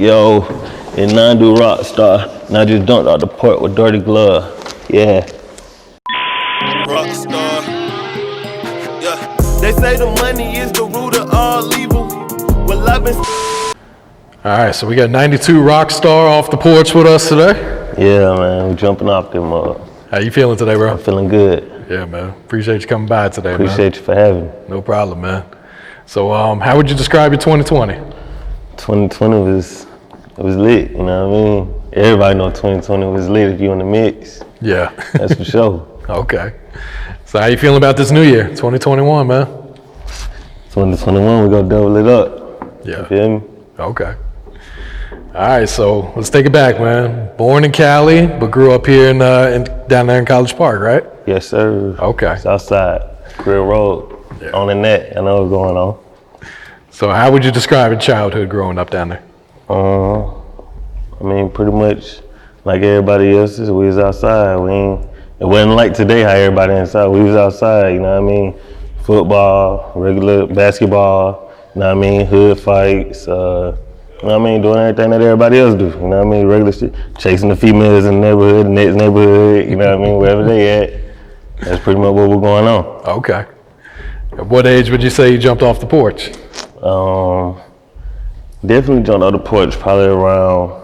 Yo, and now I do Rockstar. Now I just dunked out the port with dirty glove. Yeah. Rockstar. Yeah. They say the money is the root of all evil. Well, I've been. All right, so we got 92 Rockstar off the porch with us today. Yeah, man. We're jumping off them up. How you feeling today, bro? I'm feeling good. Yeah, man. Appreciate you coming by today, man. Appreciate you for having me. No problem, man. So, how would you describe your 2020? 2020 was lit, you know what I mean? Everybody know 2020 was lit if you in the mix. Yeah. That's for sure. Okay. So how you feeling about this new year, 2021, man? 2021, we gonna double it up. Yeah. You feel me? Okay. All right, so let's take it back, man. Born in Cali, but grew up here down there in College Park, right? Yes, sir. Okay. Southside, Grill Road, Yeah. on the net. I know what's going on. So how would you describe your childhood growing up down there? I mean, pretty much like everybody else's, we was outside. It wasn't like today how everybody inside. We was outside, you know what I mean? Football, regular basketball, you know what I mean? Hood fights, you know what I mean? Doing everything that everybody else do, you know what I mean? Regular shit, chasing the females in the neighborhood, the next neighborhood, you know what I mean? Wherever they at, that's pretty much what was going on. Okay. At what age would you say you jumped off the porch? Definitely jumped off the porch probably around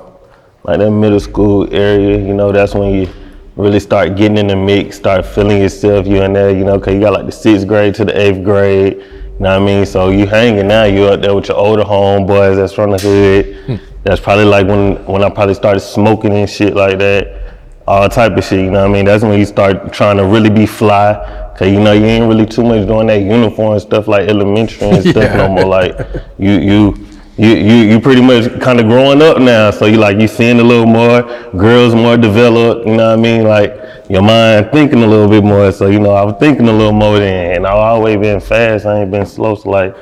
like that middle school area, you know, that's when you really start getting in the mix, start feeling yourself, you in there, you know, cause you got like the 6th grade to the 8th grade, you know what I mean? So you hanging now, you up there with your older homeboys that's from the hood. That's probably like when I probably started smoking and shit like that, all type of shit, you know what I mean? That's when you start trying to really be fly, cause you know, you ain't really too much doing that uniform stuff like elementary and stuff no more. Like you pretty much kind of growing up now, so you seeing a little more, girls more developed, you know what I mean? Like your mind thinking a little bit more, so you know I was thinking a little more then, and I've always been fast, I ain't been slow, so like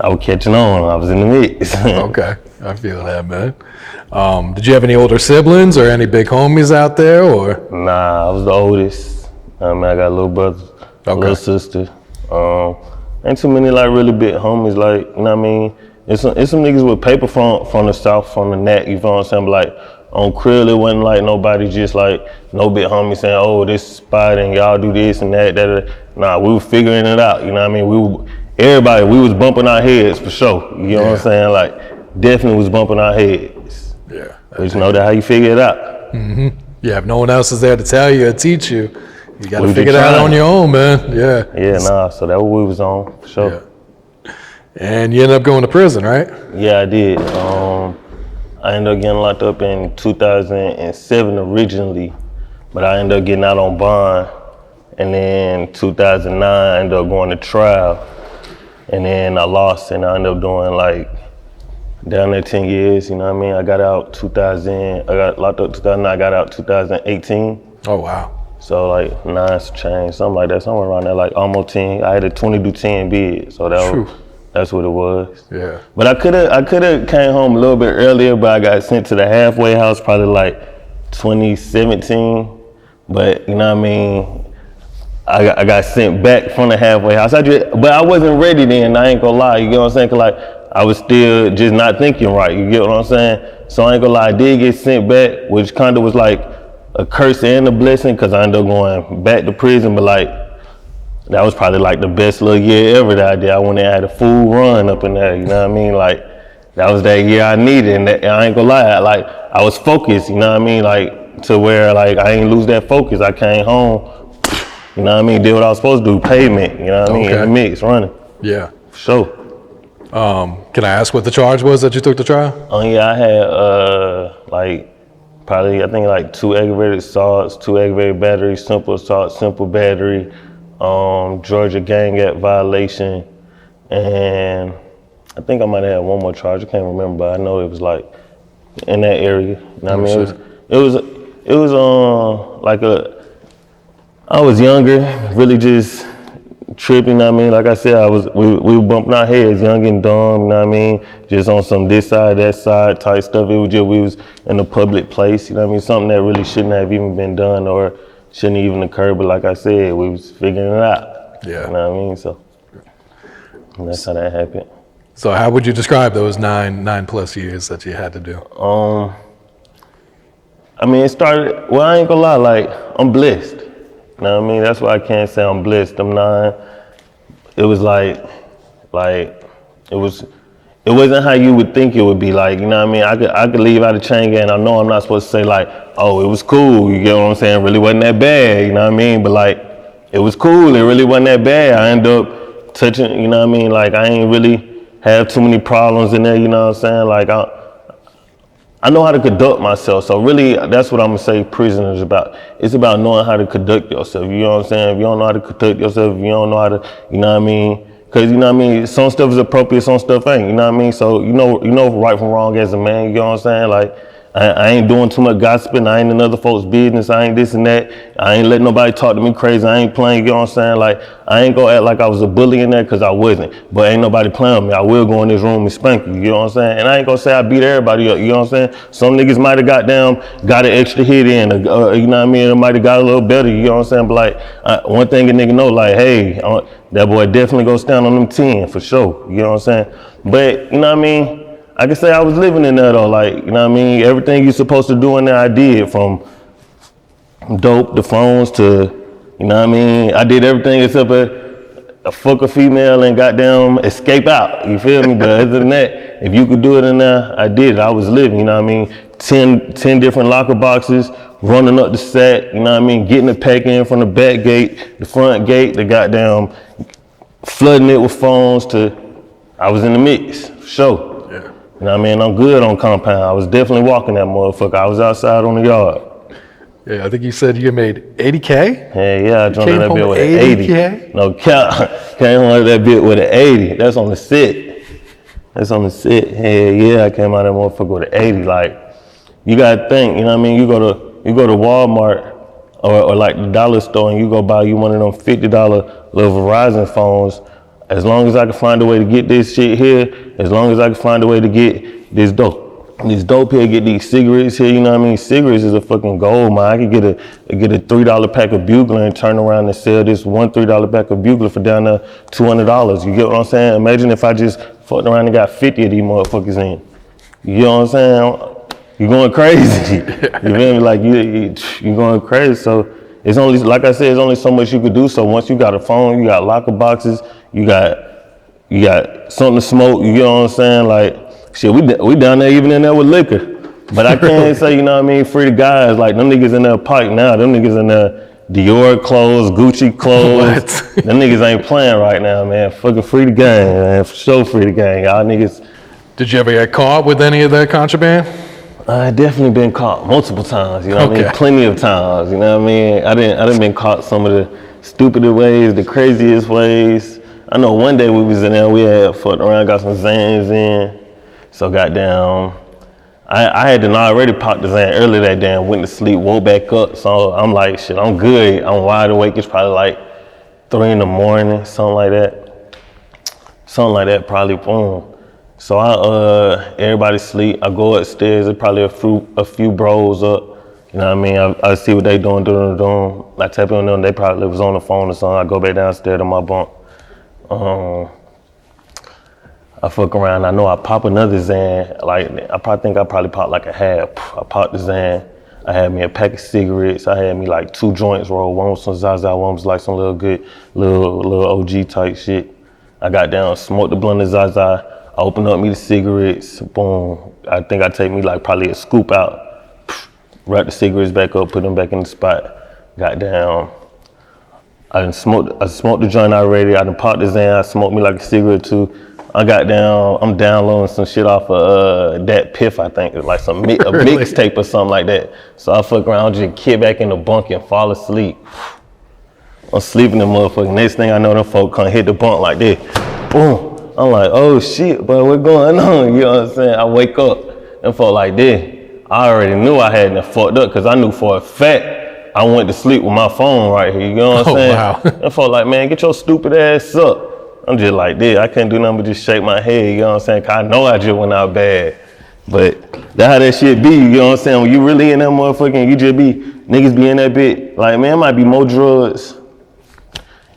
I was catching on, I was in the mix. Okay, I feel that, man. Did you have any older siblings or any big homies out there, or? Nah, I was the oldest. I mean, I got a little brother, a little sister. Ain't too many like really big homies, like, you know what I mean? It's some niggas with paper from the south, from the net, you feel what I'm saying? But like on Krill, it wasn't like nobody just like, no big homie saying, oh, this spot and y'all do this and that. Nah, we were figuring it out, you know what I mean? We was bumping our heads for sure, you know what I'm saying? Like, definitely was bumping our heads. Yeah. But you know, that's how you figure it out. Mm-hmm. Yeah, if no one else is there to tell you or teach you, you gotta We figure it out on your own, man. Yeah. Yeah, nah, so that's what we was on, for sure. Yeah. And you ended up going to prison, right? Yeah, I did. I ended up getting locked up in 2007 originally, but I ended up getting out on bond. And then 2009, I ended up going to trial. And then I lost, and I ended up doing like down there 10 years, you know what I mean? I got out 2000, I got locked up 2009, I got out 2018. Oh, wow. So like 9 change, something like that, somewhere around there, like almost 10. I had a 20-10 bid, so that's what it was. Yeah. But I coulda came home a little bit earlier, but I got sent to the halfway house probably like 2017. But you know what I mean? I got sent back from the halfway house. But I wasn't ready then, I ain't gonna lie, you get what I'm saying? Cause like I was still just not thinking right, you get what I'm saying? So I ain't gonna lie, I did get sent back, which kinda was like a curse and a blessing, cause I ended up going back to prison, but like, that was probably like the best little year ever that I did. I went and had a full run up in there, you know what I mean? Like, that was that year I needed, and I ain't gonna lie, I was focused, you know what I mean? Like, to where like I ain't lose that focus. I came home, you know what I mean? Did what I was supposed to do, payment, you know what I mean? In the mix, running. Yeah. For sure. Can I ask what the charge was that you took to trial? Oh yeah, I had I think like 2 aggravated assaults, 2 aggravated batteries, simple assault, simple battery, Georgia Gang Act violation, and I think I might have had one more charge. I can't remember, but I know it was like in that area. You know what I mean? It was like I was younger, really just tripping. You know what I mean? Like I said, we were bumping our heads, young and dumb. You know what I mean? Just on some this side, that side type stuff. It was just we was in a public place. You know what I mean? Something that really shouldn't have even been done or shouldn't even occur, but like I said, we was figuring it out. Yeah. You know what I mean? So that's how that happened. So how would you describe those nine plus years that you had to do? I mean, it started, well, I ain't gonna lie, like, I'm blessed. You know what I mean? That's why I can't say I'm blessed. Them 9, it was like, it wasn't how you would think it would be. Like, you know what I mean? I could leave out of chain gang. I know I'm not supposed to say like, oh, it was cool. You get what I'm saying? It really wasn't that bad. You know what I mean? But like, it was cool. It really wasn't that bad. I ended up touching, you know what I mean? Like, I ain't really have too many problems in there. You know what I'm saying? Like, I know how to conduct myself. So really, that's what I'm gonna say prison is about. It's about knowing how to conduct yourself. You know what I'm saying? If you don't know how to conduct yourself, if you don't know how to, you know what I mean? Cause you know what I mean, some stuff is appropriate, some stuff ain't, you know what I mean? So you know right from wrong as a man, you know what I'm saying? Like, I ain't doing too much gossiping, I ain't in other folks' business, I ain't this and that, I ain't letting nobody talk to me crazy, I ain't playing, you know what I'm saying? Like, I ain't gonna act like I was a bully in there, cause I wasn't, but ain't nobody playing with me. I will go in this room and spank you, you know what I'm saying? And I ain't gonna say I beat everybody up, you know what I'm saying? Some niggas might've got an extra hit in, you know what I mean? It might've got a little better, you know what I'm saying? But like, one thing a nigga know, like, hey, that boy definitely go stand on them 10 for sure, you know what I'm saying? But, you know what I mean? I can say I was living in there though, like, you know what I mean? Everything you're supposed to do in there, I did, from dope to phones to, you know what I mean? I did everything except a fuck a female and goddamn escape out, you feel me? But other than that, if you could do it in there, I did. I was living, you know what I mean? 10 different locker boxes, running up the set, you know what I mean? Getting the pack in from the back gate, the front gate, the goddamn flooding it with phones to, I was in the mix, for sure. You know what I mean? I'm good on compound. I was definitely walking that motherfucker. I was outside on the yard. Yeah, I think you said you made 80K? Yeah, I jumped in that bit with an 80. No cap. Came on that bit with an 80. That's on the set. That's on the set. Yeah, I came out of that motherfucker with an 80. Like, you gotta think, you know what I mean? You go to Walmart or like the dollar store and you go buy you one of them $50 little Verizon phones. As long as I can find a way to get this shit here, as long as I can find a way to get this dope here, get these cigarettes here, you know what I mean? Cigarettes is a fucking gold, man. I could get a $3 pack of Bugler and turn around and sell this one $3 pack of Bugler for down there $200. You get what I'm saying? Imagine if I just fucked around and got 50 of these motherfuckers in. You know what I'm saying? You're going crazy. You feel me? Like, you're going crazy. So it's only, like I said, it's only so much you could do. So once you got a phone, you got locker boxes, you got something to smoke, you know what I'm saying? Like, shit, we down there even in there with liquor. But I can't say, you know what I mean, free the guys. Like, them niggas in there pipe now. Them niggas in there Dior clothes, Gucci clothes. Them niggas ain't playing right now, man. Fucking free the gang, man. For sure free the gang. Y'all niggas. Did you ever get caught with any of that contraband? I definitely been caught multiple times, you know what I mean? Plenty of times, you know what I mean? I didn't been caught some of the stupidest ways, the craziest ways. I know one day we was in there, we had fucked around, got some Zans in. So goddamn, I had done already popped the Zan early that day and went to sleep, woke back up. So I'm like, shit, I'm good. I'm wide awake. It's probably like 3 in the morning, something like that. Something like that, probably, boom. So everybody sleep. I go upstairs. There's probably a few bros up. You know what I mean? I see what they doing. I tap on them. They probably was on the phone or something. I go back downstairs to my bunk. I fuck around. I know I pop another Zan. Like, I probably popped like a half. I popped the Zan. I had me a pack of cigarettes. I had me like 2 joints rolled. One was some Zaza. One was like some little good, little OG type shit. I got down, smoked the blunt of Zaza. I opened up me the cigarettes, boom. I think I take me like probably a scoop out, wrap the cigarettes back up, put them back in the spot. Got down. I smoked the joint already. I done popped the Zan. I smoked me like a cigarette too. I got down. I'm downloading some shit off of that Piff, I think, like a mixtape or something like that. So I fuck around, just kid back in the bunk and fall asleep. I'm sleeping the motherfucker. Next thing I know, them folk come hit the bunk like this. Boom. I'm like, oh shit, but what's going on? You know what I'm saying? I wake up and felt like this. I already knew I hadn't fucked up because I knew for a fact I went to sleep with my phone right here. You know what I'm saying? Wow. I felt like, man, get your stupid ass up. I'm just like this. I couldn't do nothing but just shake my head. You know what I'm saying? Cause I know I just went out bad. But that's how that shit be. You know what I'm saying? When you really in that motherfucking, you just be, niggas be in that bit. Like, man, it might be more drugs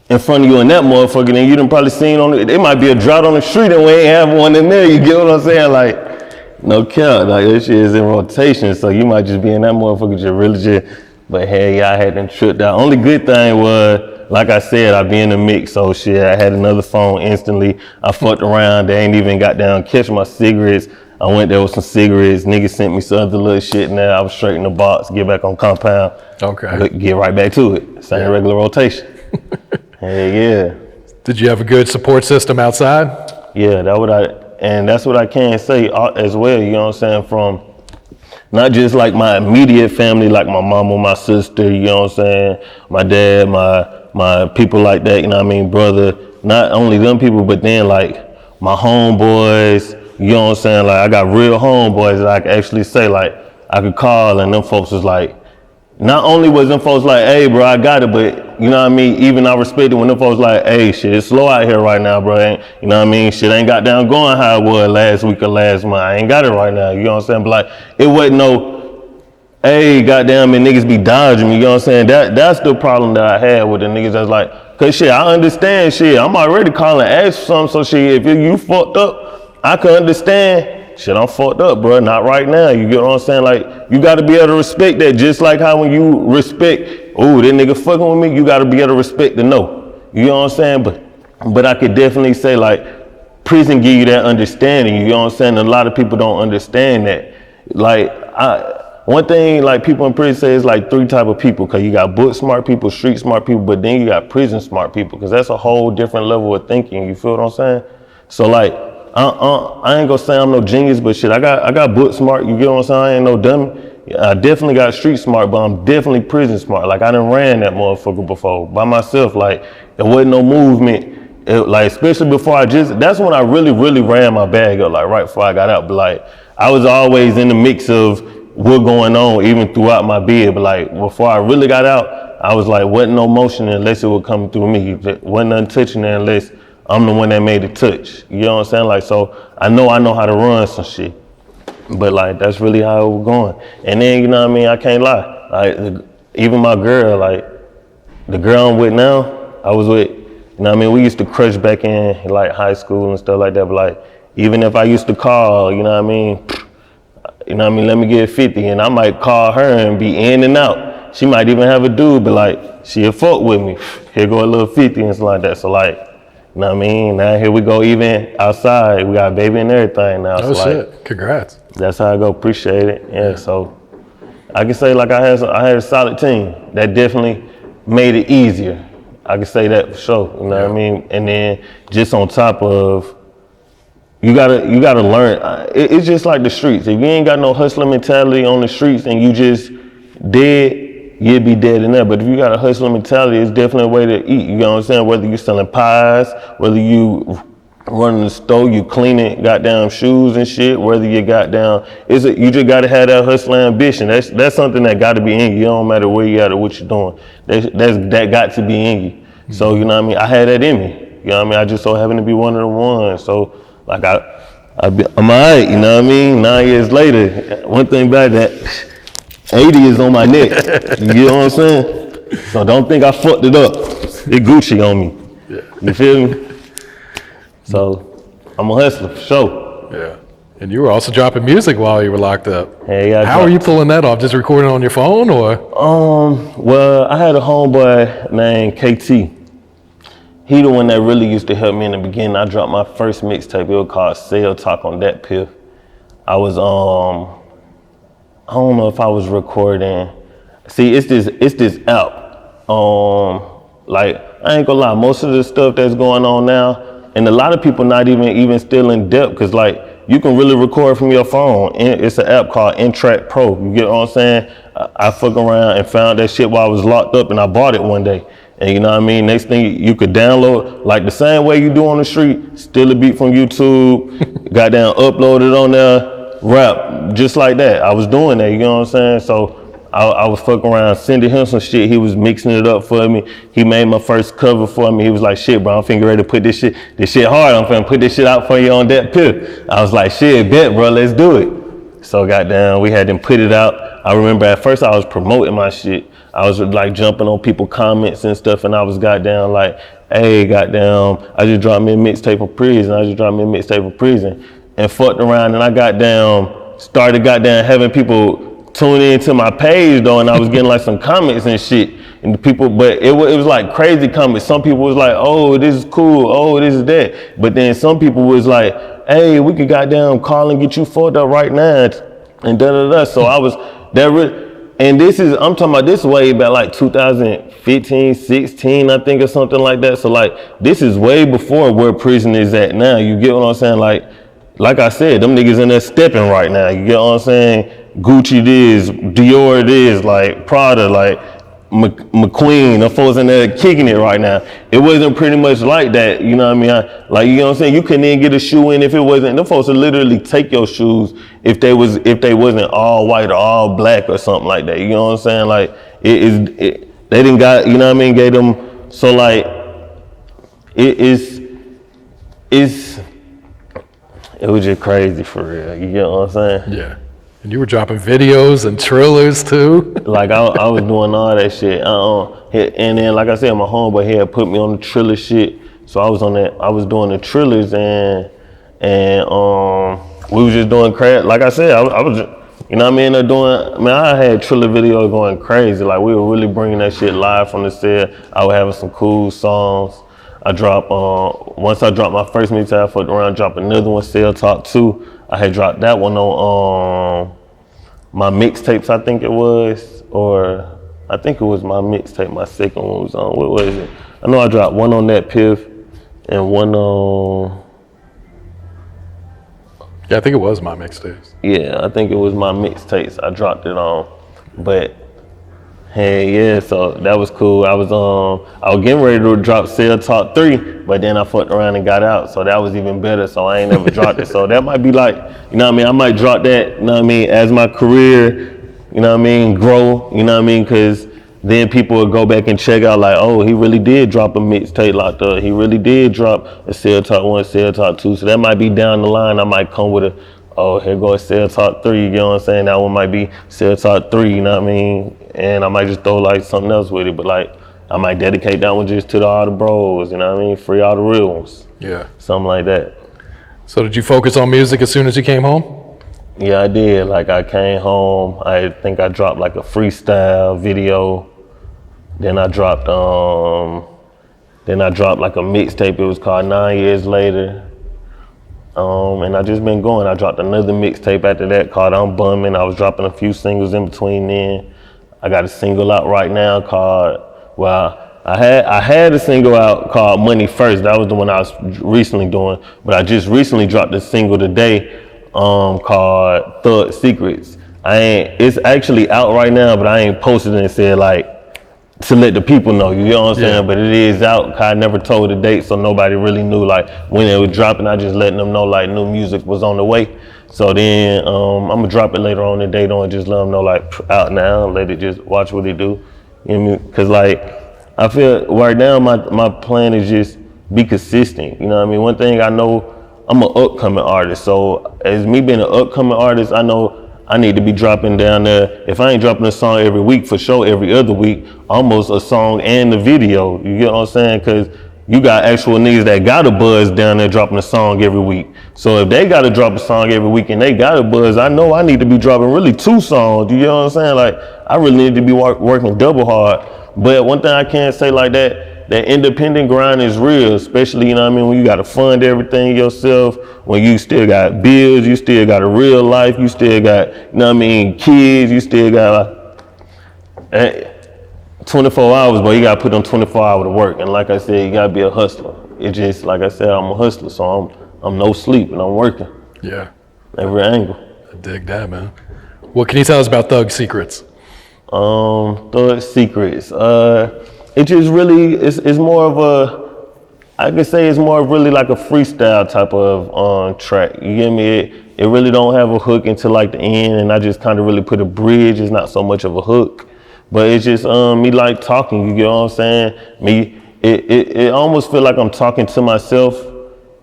in front of you and that motherfucker, then you done probably seen on it. It might be a drought on the street and we ain't have one in there. You get what I'm saying? Like, no cap. Like, this shit is in rotation. So you might just be in that motherfucker just really just, but hey, yeah, I had them tripped out. Only good thing was, like I said, I be in the mix. So shit, I had another phone instantly. I fucked around. They ain't even got down, catch my cigarettes. I went there with some cigarettes. Niggas sent me some other little shit in there. I was straight in the box, get back on compound. Okay. Get right back to it. Same regular rotation. Hey, yeah. Did you have a good support system outside? Yeah, that's what I can say as well, you know what I'm saying, from not just like my immediate family, like my mama, my sister, you know what I'm saying, my dad, my people like that, you know what I mean, brother, not only them people, but then like my homeboys, you know what I'm saying, like I got real homeboys that I can actually say, like, I could call and them folks was like, not only was them folks like, hey, bro, I got it, but you know what I mean? Even I respect it when them folks like, hey, shit, it's slow out here right now, bro. You know what I mean? Shit ain't got down going how it was last week or last month. I ain't got it right now. You know what I'm saying? But like, it wasn't no, hey, goddamn, and niggas be dodging me. You know what I'm saying? That's the problem that I had with the niggas that's like, cause shit, I understand shit. I'm already calling, ask for something, so shit, if you fucked up, I can understand. Shit, I'm fucked up, bro. Not right now. You get what I'm saying? Like, you got to be able to respect that. Just like how when you respect, oh, that nigga fucking with me, you got to be able to respect the no. You know what I'm saying? But I could definitely say, like, prison give you that understanding. You know what I'm saying? A lot of people don't understand that. Like, one thing, like, people in prison say is like 3 type of people. Because you got book smart people, street smart people, but then you got prison smart people. Because that's a whole different level of thinking. You feel what I'm saying? So, like, I ain't gonna say I'm no genius, but shit, I got book smart, you get what I'm saying? I ain't no dummy. I definitely got street smart, but I'm definitely prison smart. Like, I done ran that motherfucker before by myself. Like, there wasn't no movement. Like, especially before that's when I really, really ran my bag up, like right before I got out. But like, I was always in the mix of what going on, even throughout my bid. But like, before I really got out, I was like, wasn't no motion unless it would come through me. Wasn't nothing touching it unless I'm the one that made the touch. You know what I'm saying? Like, so I know how to run some shit. But like, that's really how it was going. And then, you know what I mean? I can't lie. Like, even my girl, like, the girl I'm with now, I was with, you know what I mean? We used to crush back in like high school and stuff like that. But like, even if I used to call, you know what I mean? You know what I mean? Let me get 50, and I might call her and be in and out. She might even have a dude, but like, she'll fuck with me. Here go a little 50 and stuff like that. So like, you know what I mean? Now here we go, even outside. We got a baby and everything now. Oh, so shit. Like, congrats. That's how I go. Appreciate it. Yeah, so I can say like I had a solid team. That definitely made it easier. I can say that for sure. You know what I mean? And then just on top of, you gotta learn. It's just like the streets. If you ain't got no hustler mentality on the streets and you just dead, you'd be dead in there. But if you got a hustler mentality, it's definitely a way to eat. You know what I'm saying? Whether you selling pies, whether you running the store, you cleaning goddamn shoes and shit, whether you goddamn, you just gotta have that hustler ambition. That's something that gotta be in you. It don't matter where you at or what you're doing. That got to be in you. Mm-hmm. So, you know what I mean? I had that in me. You know what I mean? I just so happened to be one of the ones. So, like, I'm all right, you know what I mean? 9 years later, one thing about that, 80 is on my neck. You know what I'm saying? So don't think I fucked it up. It Gucci on me. Yeah. You feel me? So I'm a hustler for sure. Yeah. And you were also dropping music while you were locked up. Hey, how are you pulling that off? Just recording on your phone or? Well, I had a homeboy named KT. He the one that really used to help me in the beginning. I dropped my first mixtape. It was called Sell Talk on that piff. I was I don't know if I was recording. See, it's this app. Like, I ain't gonna lie, most of the stuff that's going on now, and a lot of people not even still in depth, cause like, you can really record from your phone. And it's an app called N-Track Pro. You get what I'm saying? I fuck around and found that shit while I was locked up, and I bought it one day. And you know what I mean? Next thing you could download, like the same way you do on the street, steal a beat from YouTube, goddamn upload it on there, rap, just like that. I was doing that, you know what I'm saying? So I was fucking around, sending him some shit. He was mixing it up for me. He made my first cover for me. He was like, shit, bro, I'm finna get ready to put this shit hard. I'm finna put this shit out for you on that pill. I was like, shit, bet, bro, let's do it. So goddamn, we had them put it out. I remember at first I was promoting my shit. I was like jumping on people's comments and stuff, and I was goddamn like hey, goddamn, I just dropped me a mixtape from prison. And fucked around, and I started having people tune into my page though, and I was getting like some comments and shit. And the people, but it was like crazy comments. Some people was like, oh, this is cool, oh, this is that. But then some people was like, hey, we could goddamn call and get you fucked up right now, and da-da-da. So I was, and I'm talking about this way back like 2015, 16, I think, or something like that. So like, this is way before where prison is at now. You get what I'm saying? Like I said, them niggas in there stepping right now. You get what I'm saying? Gucci this, Dior this, like Prada, like McQueen, the folks in there kicking it right now. It wasn't pretty much like that, you know what I mean? You know what I'm saying? You couldn't even get a shoe in if it wasn't. Them folks would literally take your shoes if they wasn't all white or all black or something like that. You know what I'm saying? Like they didn't got, you know what I mean? Gave them, so like it was just crazy for real. You get what I'm saying? Yeah. And you were dropping videos and Trillers too. Like I was doing all that shit. And then like I said, my homeboy had put me on the Triller shit. So I was on that. I was doing the Trillers and we was just doing crap. Like I said, I was just, you know what I mean? I had Triller videos going crazy. Like we were really bringing that shit live from the set. I was having some cool songs. I dropped, once I dropped my first mixtape, I fucked around, dropped another one, Cell Talk 2. I had dropped that one on my mixtapes, I think it was, or I think it was my mixtape, my second one was on, what was it? I know I dropped one on that Piff and one on... Yeah, I think it was my mixtapes. Yeah, I think it was my mixtapes I dropped it on, but hey, yeah, so that was cool. I was getting ready to drop Cell Talk 3, but then I fucked around and got out, so that was even better, so I ain't never dropped it. So that might be like, you know what I mean, I might drop that, you know what I mean, as my career, you know what I mean, grow, you know what I mean, because then people would go back and check out like, oh, he really did drop a mixtape like that. He really did drop a Cell Talk 1, Cell Talk 2, so that might be down the line. I might come with oh, here goes Cell Talk 3, you know what I'm saying? That one might be Cell Talk 3, you know what I mean? And I might just throw like something else with it, but like I might dedicate that one just to all the bros, you know what I mean? Free all the real ones. Yeah. Something like that. So did you focus on music as soon as you came home? Yeah, I did. Like I came home, I think I dropped like a freestyle video. Then I dropped like a mixtape. It was called 9 Years Later. And I just been going. I dropped another mixtape after that called I'm Bumming. I was dropping a few singles in between then. I got a single out right now called, I had a single out called Money First. That was the one I was recently doing. But I just recently dropped a single today called Thug Secrets. It's actually out right now, but I ain't posted it and said like, to let the people know, you know what I'm saying? But it is out. I never told the date, so nobody really knew like when it was dropping. I just letting them know like new music was on the way. So then I'm gonna drop it later on today, and just let them know like out now. Let it just watch what it do. You know what I mean? Cause like I feel right now my plan is just be consistent. You know what I mean? One thing I know, I'm an upcoming artist. So as me being an upcoming artist, I know I need to be dropping down there. If I ain't dropping a song every week, for sure every other week, almost a song and the video. You get what I'm saying? Cause you got actual niggas that got a buzz down there dropping a song every week. So if they gotta drop a song every week and they got a buzz, I know I need to be dropping really 2 songs. You get what I'm saying? Like I really need to be working double hard. But one thing I can't say like that independent grind is real, especially, you know what I mean, when you gotta fund everything yourself, when you still got bills, you still got a real life, you still got, you know what I mean, kids, you still got 24 hours, but you gotta put on 24 hours to work. And like I said, you gotta be a hustler. It just, like I said, I'm a hustler, so I'm no sleep and I'm working. Yeah. Every angle. I dig that, man. What can you tell us about Thug Secrets? Thug Secrets. It just really, it's more of I could say it's more of really like a freestyle type of track. You get me? It really don't have a hook until like the end, and I just kind of really put a bridge. It's not so much of a hook, but it's just me like talking. You get what I'm saying? It almost feel like I'm talking to myself,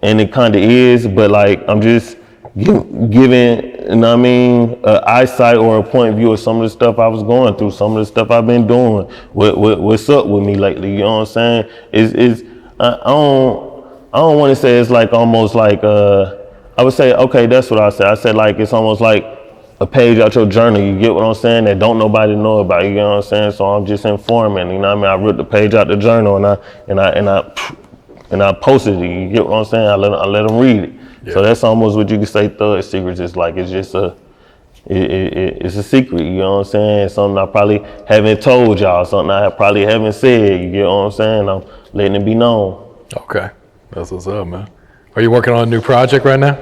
and it kind of is, but like I'm just giving, you know what I mean, an eyesight or a point of view of some of the stuff I was going through, some of the stuff I've been doing, what's up with me lately, you know what I'm saying? I don't want to say it's like almost like I would say, okay, that's what I said. I said like it's almost like a page out your journal. You get what I'm saying? That don't nobody know about. You get what I'm saying? So I'm just informing. You know what I mean? I ripped the page out the journal and I posted it. You get what I'm saying? I let them read it. Yeah. So that's almost what you could say. Thug Secrets is like. It's just it's a secret. You know what I'm saying? Something I probably haven't told y'all. Something I probably haven't said. You get what I'm saying? I'm letting it be known. Okay, that's what's up, man. Are you working on a new project right now?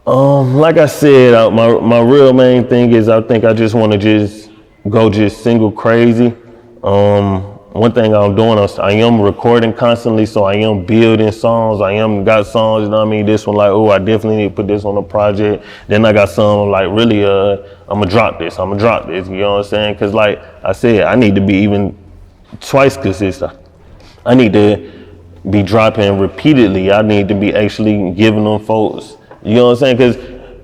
Like I said, my real main thing is I think I just want to just go single crazy. One thing I'm doing, I am recording constantly, so I am building songs. I am got songs, you know what I mean? This one like, oh, I definitely need to put this on a project. Then I got some like, really, I'm gonna drop this, you know what I'm saying? Cause like I said, I need to be even twice consistent. I need to be dropping repeatedly. I need to be actually giving them folks, you know what I'm saying? Cause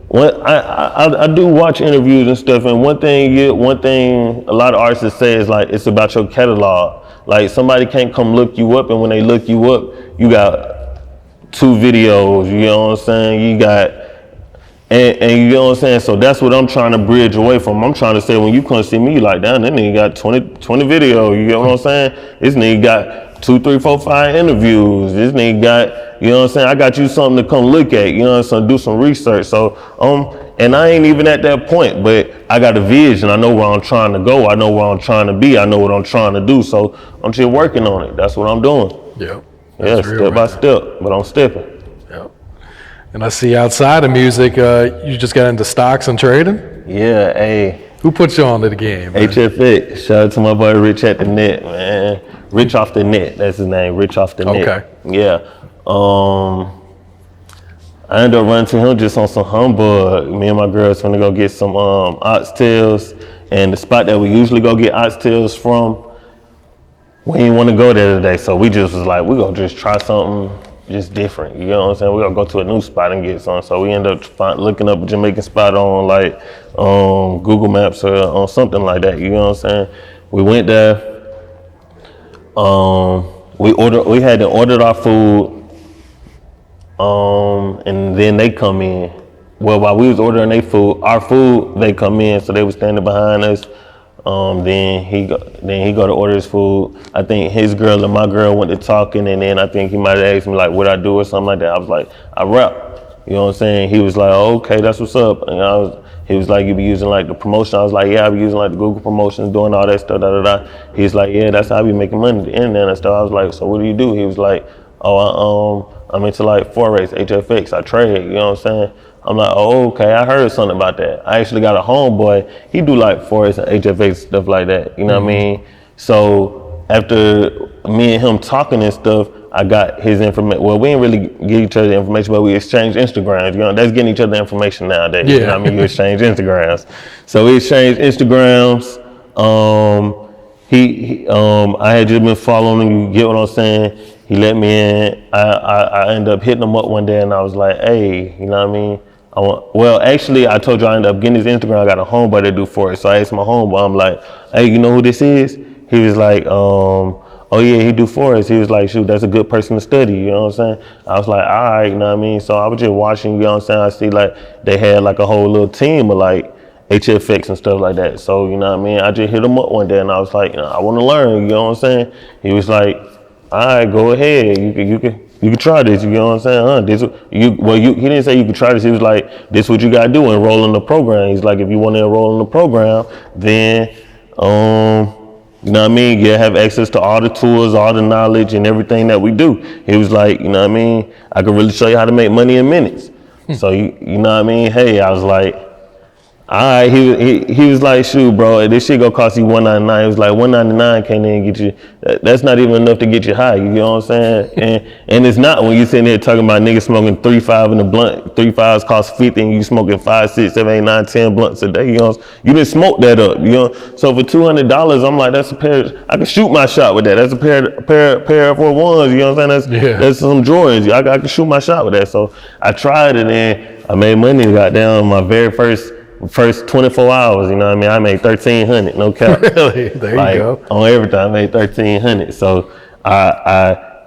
when I do watch interviews and stuff, and one thing a lot of artists say is like, it's about your catalog. Like somebody can't come look you up, and when they look you up, you got 2 videos, you know what I'm saying? You got, and you know what I'm saying? So that's what I'm trying to bridge away from. I'm trying to say, when you come see me, like, damn, that nigga got 20 videos, you get what I'm saying? This nigga got 2, 3, 4, 5 interviews. This nigga got, you know what I'm saying? I got you something to come look at, you know what I'm saying? Do some research. So, and I ain't even at that point, but I got a vision. I know where I'm trying to go. I know where I'm trying to be. I know what I'm trying to do. So I'm just working on it. That's what I'm doing. Yep. Yeah, step by step, but I'm stepping. Yep. And I see outside of music, you just got into stocks and trading? Yeah, hey. Who put you onto the game, man? HFX. Shout out to my boy Rich at the net, man. Rich off the net. That's his name. Rich off the net. Okay. Yeah. I ended up running to him just on some humbug. Me and my girls finna go get some oxtails, and the spot that we usually go get oxtails from, we didn't want to go there today, so we just was like, we gonna just try something just different. You know what I'm saying? We gonna go to a new spot and get something. So we ended up looking up a Jamaican spot on like Google Maps or on something like that. You know what I'm saying? We went there. We had to order our food. And then they come in. Well, while we was ordering our food, they come in. So they was standing behind us. Then he go to order his food. I think his girl and my girl went to talking, and then I think he might have asked me like, what I do or something like that. I was like, I rap. You know what I'm saying? He was like, oh, okay, that's what's up. And he was like, you be using like the promotion. I was like, yeah, I be using like the Google promotions, doing all that stuff, He's like, yeah, that's how I be making money, the internet and stuff. I was like, so what do you do? He was like, oh, I'm into like Forex, HFX, I trade, you know what I'm saying? I'm like, oh, okay, I heard something about that. I actually got a homeboy, he do like Forex and HFX, stuff like that, you know what I mean? So after me and him talking and stuff, I got his information. Well, we didn't really get each other information, but we exchanged Instagrams. You know, that's getting each other information nowadays. Yeah. You know what I mean? You exchange Instagrams. So we exchanged Instagrams. I had just been following him, you get what I'm saying? He let me in. I ended up hitting him up one day, and I was like, hey, you know what I mean? Well, actually, I told you I ended up getting his Instagram. I got a homeboy to do for it. So I asked my homeboy, I'm like, hey, you know who this is? He was like, oh yeah, he do for us. He was like, shoot, that's a good person to study, you know what I'm saying? I was like, all right, you know what I mean? So I was just watching, you know what I'm saying? I see like they had like a whole little team of like HFX and stuff like that. So, you know what I mean? I just hit him up one day and I was like, you know, I want to learn, you know what I'm saying? He was like, all right, go ahead. You can try this, you know what I'm saying? He didn't say you could try this. He was like, this what you got to do, enroll in the program. He's like, if you want to enroll in the program, then, you know what I mean? You have access to all the tools, all the knowledge and everything that we do. He was like, you know what I mean? I could really show you how to make money in minutes. So, you know what I mean? Hey, I was like, all right, he was like, shoot, bro, this shit gonna cost you $199. It was like $199 can't even get you. That's not even enough to get you high. You know what I'm saying? And it's not when you sitting here talking about niggas smoking 3.5 in the blunt. 3.5s cost 50, and you smoking 5, 6, 7, 8, 9, 10 blunts a day. You know, you didn't smoke that up. You know, so for $200, I'm like, that's a pair. I can shoot my shot with that. That's a pair of ones. You know what I'm saying? That's some Jordans. I can shoot my shot with that. So I tried it, and I made money. Got down my very first 24 hours, you know what I mean? I made $1,300, no cap. Really? There you go. On everything, I made $1,300. So I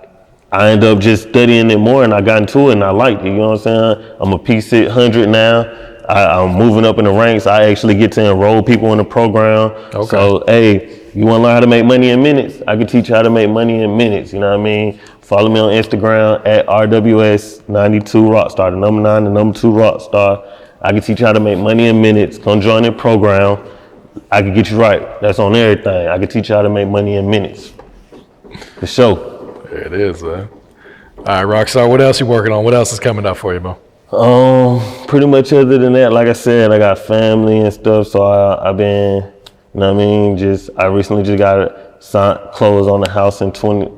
I ended up just studying it more, and I got into it, and I liked it. You know what I'm saying? I'm a P600 now. I'm moving up in the ranks. I actually get to enroll people in the program. Okay. So, hey, you want to learn how to make money in minutes? I can teach you how to make money in minutes. You know what I mean? Follow me on Instagram at RWS92Rockstar, the number 9, the number 2 Rockstar. I can teach you how to make money in minutes. Come join the program. I can get you right. That's on everything. I can teach you how to make money in minutes. For sure. There it is, man. All right, Rockstar, what else you working on? What else is coming up for you, bro? Pretty much other than that, like I said, I got family and stuff, so I've been, you know what I mean, I recently just got closed on the house in December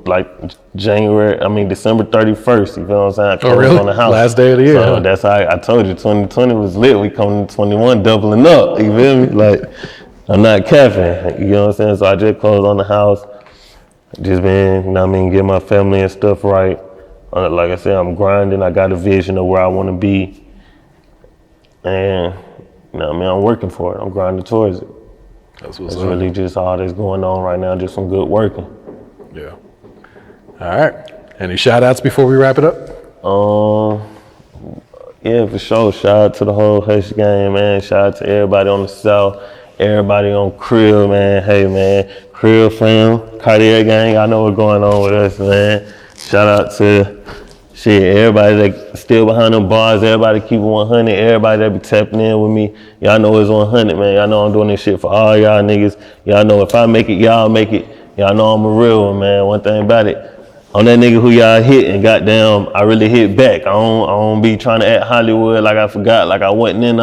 31st, you feel what I'm saying? I closed really? on the house. Last day of the year. So that's how I told you, 2020 was lit. We come to 21 doubling up, you feel me? Like, I'm not capping, you know what I'm saying? So I just closed on the house, just been, you know what I mean, getting my family and stuff right. Like I said, I'm grinding. I got a vision of where I want to be, and you know what I mean, I'm working for it. I'm grinding towards it. That's what's It's up. really just all that's going on right now, just some good working. Yeah. All right. Any shout outs before we wrap it up? Yeah, for sure. Shout out to the whole Hush gang, man. Shout out to everybody on the South, everybody on Krill, man. Hey, man, Krill fam, Cartier gang, I know what's going on with us, man. Shout out to everybody that still behind them bars, everybody keep it 100, everybody that be tapping in with me. Y'all know it's 100, man. Y'all know I'm doing this shit for all y'all niggas. Y'all know if I make it, y'all make it. Y'all know I'm a real one, man. One thing about it, I'm that nigga who y'all hit, and goddamn, I really hit back. I don't be trying to act Hollywood like I forgot, like I wasn't in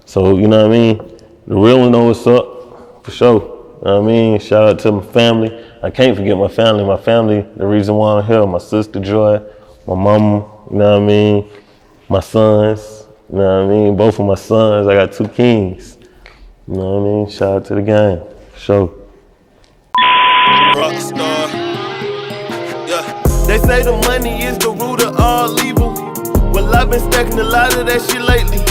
So, you know what I mean? The real one know what's up, for sure. You know what I mean? Shout out to my family. I can't forget my family. My family, the reason why I'm here, my sister Joy, my mama, you know what I mean? My sons, you know what I mean? Both of my sons, I got 2 kings. You know what I mean? Shout out to the gang, for sure. Rockstar. Yeah. They say the money is the root of all evil. Well, I've been stacking a lot of that shit lately.